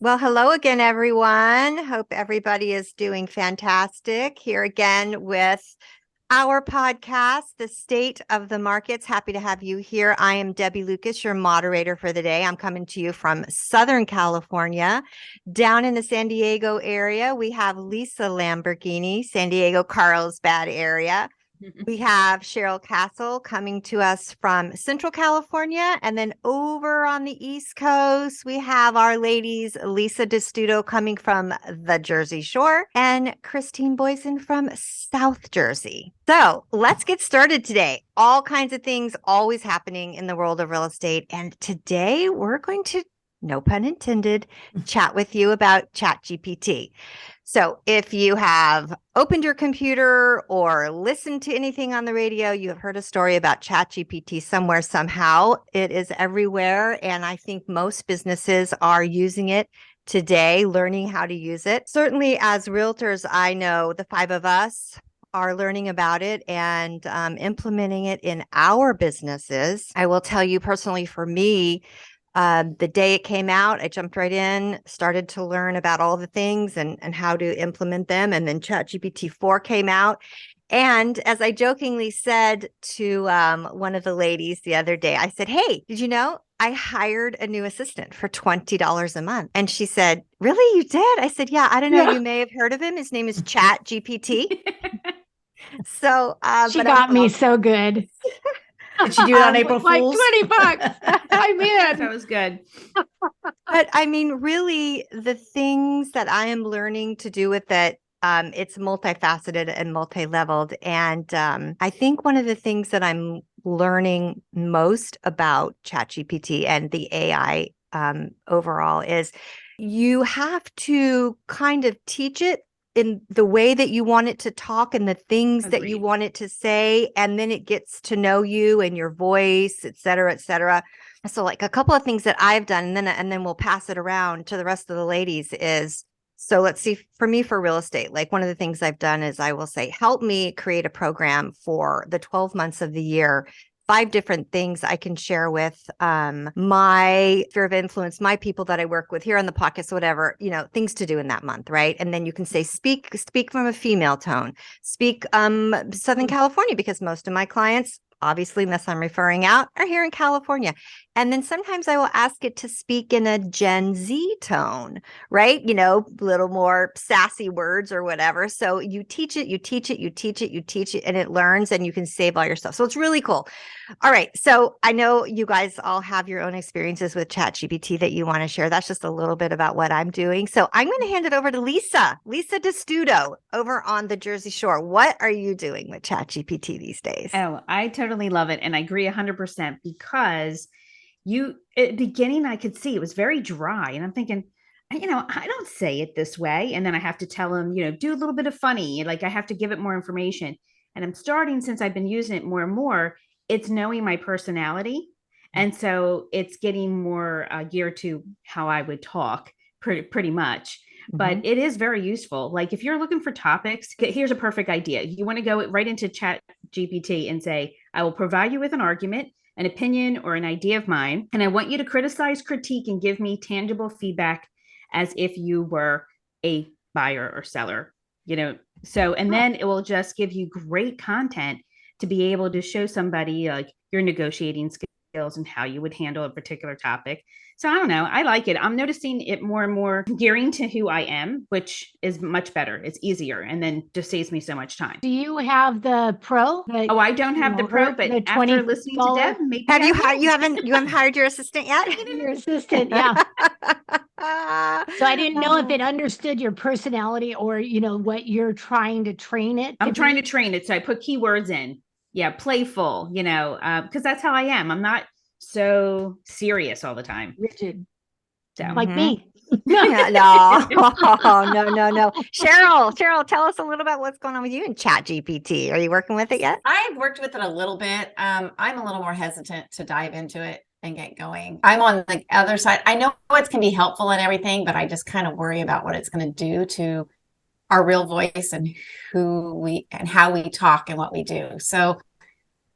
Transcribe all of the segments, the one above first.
Well, hello again, everyone. Hope everybody is doing fantastic. Here again with our podcast, The State of the Markets. Happy to have you here. I am Debbie Lucas, your moderator for the day. I'm coming to you from Southern California. Down in the San Diego area, we have Lisa Lamborghini, San Diego, Carlsbad area. We have Cheryl Castle coming to us from Central California. And then over on the East Coast, we have our ladies, Lisa DeStudo coming from the Jersey Shore and Christine Boyson from South Jersey. So let's get started today. All kinds of things always happening in the world of real estate. And today we're going to, no pun intended, chat with you about Chat GPT. So if you have opened your computer or listened to anything on the radio, you have heard a story about Chat GPT somewhere, somehow. It is everywhere. And I think most businesses are using it today, learning how to use it. Certainly as realtors, I know the five of us are learning about it and implementing it in our businesses. I will tell you personally, for me, the day it came out, I jumped right in, started to learn about all the things and how to implement them. And then ChatGPT-4 came out. And as I jokingly said to one of the ladies the other day, I said, "Hey, did you know I hired a new assistant for $20 a month?" And she said, "Really, you did?" I said, "Yeah, I don't know. Yeah. You may have heard of him. His name is Chat GPT." So, She got me so good. Did she do it on April Like Fool's? $20. I'm That in. was good. But I mean, really, the things that I am learning to do with it, it's multifaceted and multi-leveled. And I think one of the things that I'm learning most about ChatGPT and the AI overall is you have to kind of teach it in the way that you want it to talk and the things that you Agreed. want it to say, and then it gets to know you and your voice, et cetera, et cetera. So like a couple of things that I've done, and then we'll pass it around to the rest of the ladies is, so let's see, for me, for real estate, like one of the things I've done is I will say, help me create a program for the 12 months of the year, 5 different things I can share with my sphere of influence, my people that I work with here on the podcast, whatever, things to do in that month, right? And then you can say, speak from a female tone, speak Southern California, because most of my clients, obviously, unless I'm referring out, are here in California. And then sometimes I will ask it to speak in a Gen Z tone, right? Little more sassy words or whatever. So you teach it, and it learns, and you can save all your stuff. So it's really cool. All right. So I know you guys all have your own experiences with ChatGPT that you want to share. That's just a little bit about what I'm doing. So I'm going to hand it over to Lisa DeStudo over on the Jersey Shore. What are you doing with ChatGPT these days? Oh, I totally love it. And I agree 100% because at the beginning, I could see it was very dry. And I'm thinking, I don't say it this way. And then I have to tell him, do a little bit of funny. Like I have to give it more information. And I'm starting, since I've been using it more and more, it's knowing my personality. And so it's getting more geared to how I would talk pretty much. But it is very useful. Like if you're looking for topics, here's a perfect idea. You want to go right into Chat GPT and say, I will provide you with an argument, an opinion, or an idea of mine. And I want you to criticize, critique, and give me tangible feedback as if you were a buyer or seller, and then it will just give you great content to be able to show somebody like your negotiating skills and how you would handle a particular topic. So I don't know. I like it. I'm noticing it more and more gearing to who I am, which is much better. It's easier and then just saves me so much time. Do you have the pro? Oh, I don't have the pro, but after listening to Deb, maybe have you haven't hired your assistant yet? Your assistant, yeah. So I didn't know if it understood your personality or what you're trying to train it. I'm trying to train it, so I put keywords in. Yeah, playful, because that's how I am. I'm not so serious all the time. Rigid. So. Like me. No. Cheryl, tell us a little about what's going on with you in Chat GPT. Are you working with it yet? I've worked with it a little bit. I'm a little more hesitant to dive into it and get going. I'm on the other side. I know it can be helpful and everything, but I just kind of worry about what it's going to do to our real voice and how we talk and what we do. So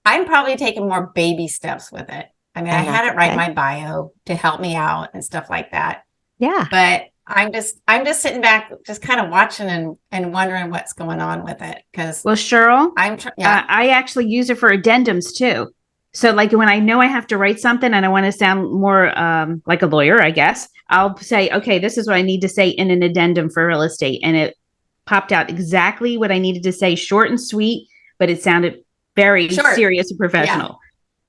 I'm probably taking more baby steps with it. I mean, I had it write my bio to help me out and stuff like that. Yeah. But I'm just sitting back, just kind of watching and wondering what's going on with it. Because Well, Cheryl, yeah. I actually use it for addendums too. So like when I know I have to write something and I want to sound more like a lawyer, I guess, I'll say, okay, this is what I need to say in an addendum for real estate. And it popped out exactly what I needed to say, short and sweet, but it sounded very Sure. serious and professional. Yeah.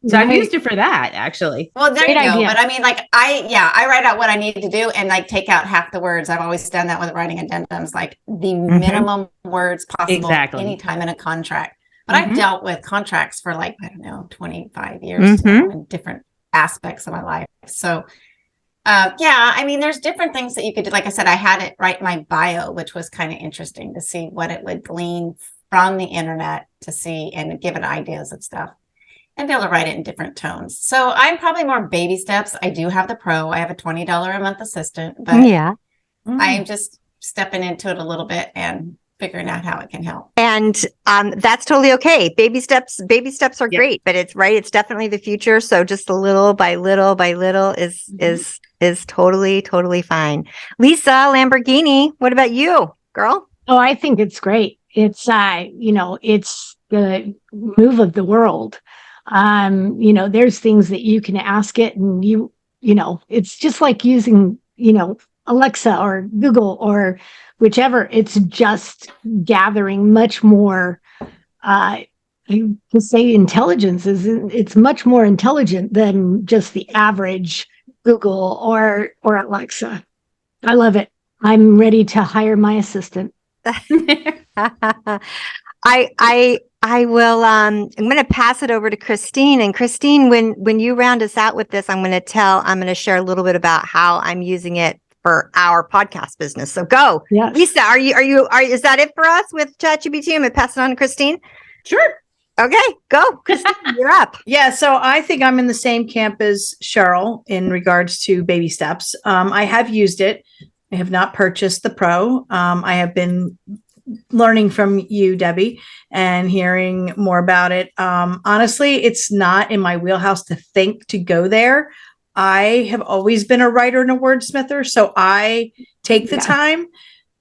So I've Right. used it for that, actually. Well, there Great you go. idea. But I mean, like I write out what I need to do and like take out half the words. I've always done that with writing addendums, like the minimum words possible Exactly. anytime in a contract. But Mhm. I've dealt with contracts for like, I don't know, 25 years now in different aspects of my life. So yeah, I mean, there's different things that you could do. Like I said, I had it write my bio, which was kind of interesting to see what it would glean from the internet to see and give it ideas and stuff and be able to write it in different tones. So I'm probably more baby steps. I do have the pro. I have a $20 a month assistant, but Yeah. I am just stepping into it a little bit and figuring out how it can help. And that's totally okay. Baby steps are Yep. great, but it's right. It's definitely the future. So just a little by little by little is totally fine. Lisa Lamborghini, what about you, girl? Oh, I think it's great. It's it's the move of the world. There's things that you can ask it and it's just like using, Alexa or Google or whichever. It's just gathering much more I to say intelligence it's much more intelligent than just the average Google or Alexa. I love it. I'm ready to hire my assistant. I will I'm going to pass it over to Christine, and Christine, when you round us out with this, I'm going to share a little bit about how I'm using it for our podcast business. So go. Yes. Lisa, is that it for us with ChatGPT? I'm going to pass it on to Christine. Sure. Okay, go. Christine, you're up. Yeah, so I think I'm in the same camp as Cheryl in regards to baby steps. I have used it. I have not purchased the Pro. I have been learning from you, Debbie, and hearing more about it. Honestly, it's not in my wheelhouse to think to go there. I have always been a writer and a wordsmither, so I take the time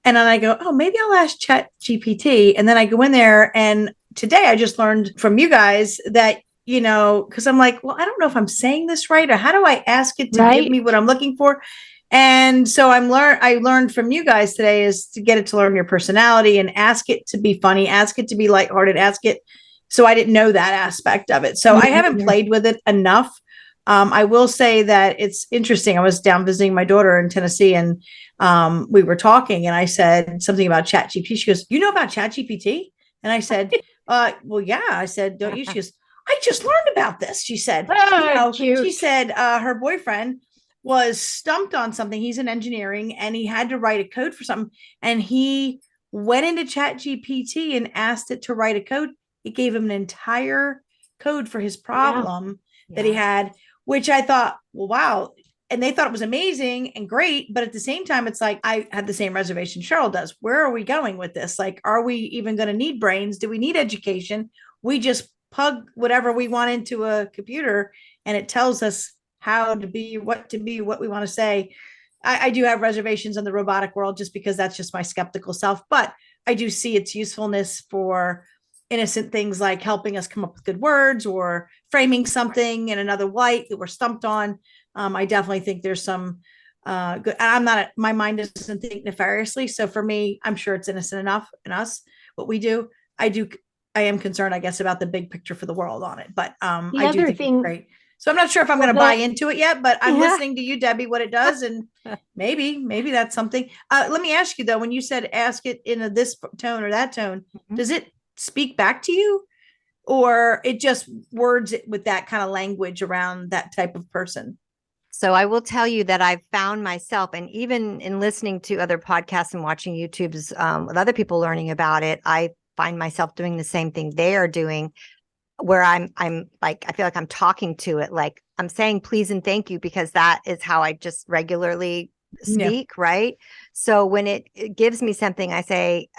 and then I go, oh, maybe I'll ask Chat GPT. And then I go in there, and today I just learned from you guys that, because I'm like, well, I don't know if I'm saying this right, or how do I ask it to give me what I'm looking for? And so I learned from you guys today is to get it to learn your personality and ask it to be funny, ask it to be lighthearted, ask it. So I didn't know that aspect of it. So I haven't played with it enough. I will say that it's interesting. I was down visiting my daughter in Tennessee, and we were talking, and I said something about Chat GPT. She goes, "You know about Chat GPT?" And I said, well, yeah. I said, don't you? She goes, "I just learned about this." She said, she said her boyfriend was stumped on something. He's in engineering, and he had to write a code for something. And he went into Chat GPT and asked it to write a code. It gave him an entire code for his problem that he had, which I thought, well, wow. And they thought it was amazing and great. But at the same time, it's like, I had the same reservation Cheryl does. Where are we going with this? Like, are we even going to need brains? Do we need education? We just plug whatever we want into a computer, and it tells us how to be, what we want to say. I do have reservations in the robotic world just because that's just my skeptical self. But I do see its usefulness for innocent things like helping us come up with good words or framing something in another light that we're stumped on. I definitely think there's some good. My mind doesn't think nefariously. So for me, I'm sure it's innocent enough in us, what we do. I am concerned, I guess, about the big picture for the world on it. But I do think it's great. So I'm not sure if I'm going to buy into it yet, but I'm listening to you, Debbie, what it does. And maybe that's something. Let me ask you though, when you said ask it in this tone or that tone, does it speak back to you, or it just words it with that kind of language around that type of person? So I will tell you that I've found myself, and even in listening to other podcasts and watching YouTubes with other people learning about it, I find myself doing the same thing they are doing, where I'm like, I feel like I'm talking to it, like I'm saying please and thank you, because that is how I just regularly speak, right? So when it gives me something, I say,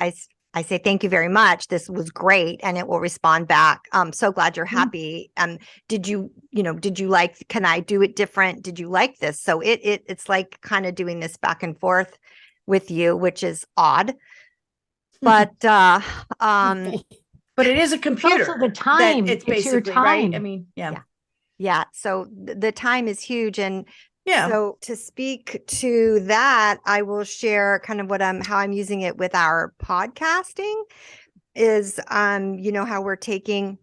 I say, thank you very much. This was great. And it will respond back. So glad you're happy. Did you like, can I do it different? Did you like this? So it's like kind of doing this back and forth with you, which is odd. But, but it is a computer. Also the time. It's It's your basically, right? I time. mean, yeah. yeah. So the time is huge. And Yeah. so to speak to that, I will share kind of how I'm using it with our podcasting is, how we're taking,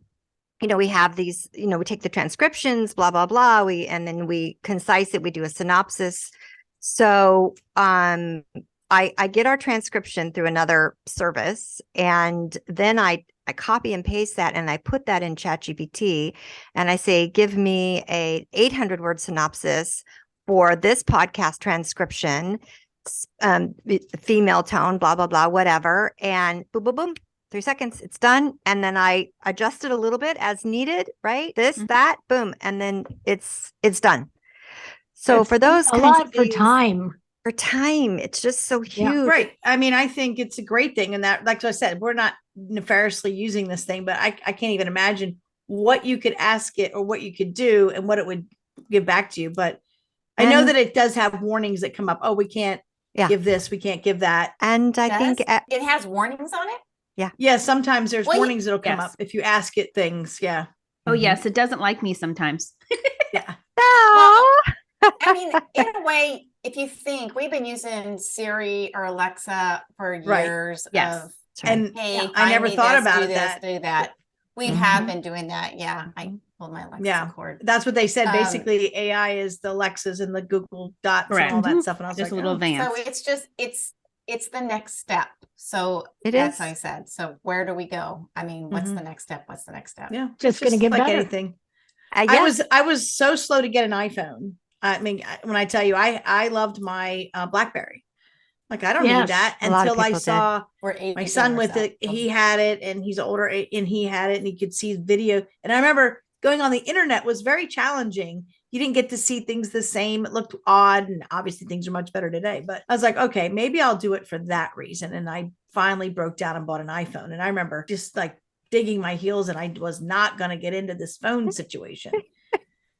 we have these, we take the transcriptions, blah, blah, blah. And then we concise it. We do a synopsis. So, I get our transcription through another service, and then I copy and paste that, and I put that in Chat GPT, and I say, give me a 800-word synopsis for this podcast transcription, female tone, blah, blah, blah, whatever. And boom, boom, boom, 3 seconds, it's done. And then I adjust it a little bit as needed, right? This, that, boom. And then it's done. So It's for those a kinds lot of for things, time. it's just so huge. Right. I mean, I think it's a great thing. And that, like I said, we're not nefariously using this thing, but I can't even imagine what you could ask it or what you could do and what it would give back to you. But I know And- that it does have warnings that come up. Oh, we can't give this. We can't give that. And I think it has warnings on it. Yeah. Sometimes there's Well, warnings that'll come yes. up if you ask it things. Yeah. Oh, yes. It doesn't like me sometimes. Yeah. no. I mean, in a way, if you think we've been using Siri or Alexa for Right. years Yes. of, And hey, I find never me thought this, about do it this, that. do that. We have been doing that. Yeah. I pulled my Alexa Yeah. cord. That's what they said. Um, Basically, AI is the Alexas and the Google Dots Correct. and all that stuff. And I was Just a like, little oh. advanced. So it's just it's the next step. So It that's is. what I said. So where do we go? I mean, what's the next step? What's the next step? Yeah. Just going to get like better. anything. Yeah. I was so slow to get an iPhone. I mean, when I tell you, I loved my BlackBerry. Like, I don't need Yes. that A lot of until I people did. saw We're my son with it. He had it, and he's older, and he had it, and he could see video. And I remember going on the internet was very challenging. You didn't get to see things the same. It looked odd, and obviously things are much better today. But I was like, okay, maybe I'll do it for that reason. And I finally broke down and bought an iPhone. And I remember just like digging my heels, and I was not going to get into this phone situation.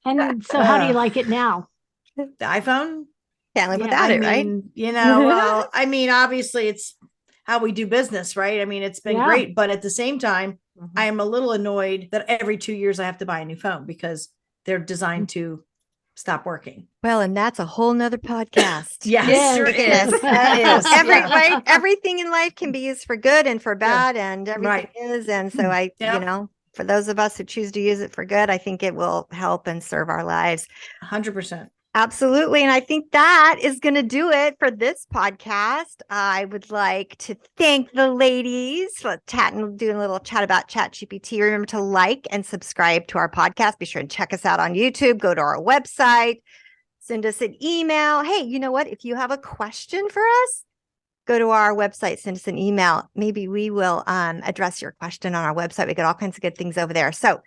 And so how do you like it now? The iPhone? Can't live Yeah, without I it, right? mean, well, I mean, obviously it's how we do business, right? I mean, it's been Yeah. great, but at the same time, I am a little annoyed that every 2 years I have to buy a new phone because they're designed to stop working. Well, and that's a whole nother podcast. Yes, Yes. sure Goodness. is. That is. Right? Everything in life can be used for good and for bad, and everything Right. is. And so Yeah. for those of us who choose to use it for good, I think it will help and serve our lives. 100%. Absolutely. And I think that is going to do it for this podcast. I would like to thank the ladies for doing a little chat about Chat GPT. Remember to like and subscribe to our podcast. Be sure and check us out on YouTube. Go to our website. Send us an email. Hey, you know what? If you have a question for us, go to our website, send us an email. Maybe we will address your question on our website. We got all kinds of good things over there. So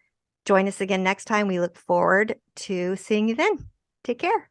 join us again next time. We look forward to seeing you then. Take care.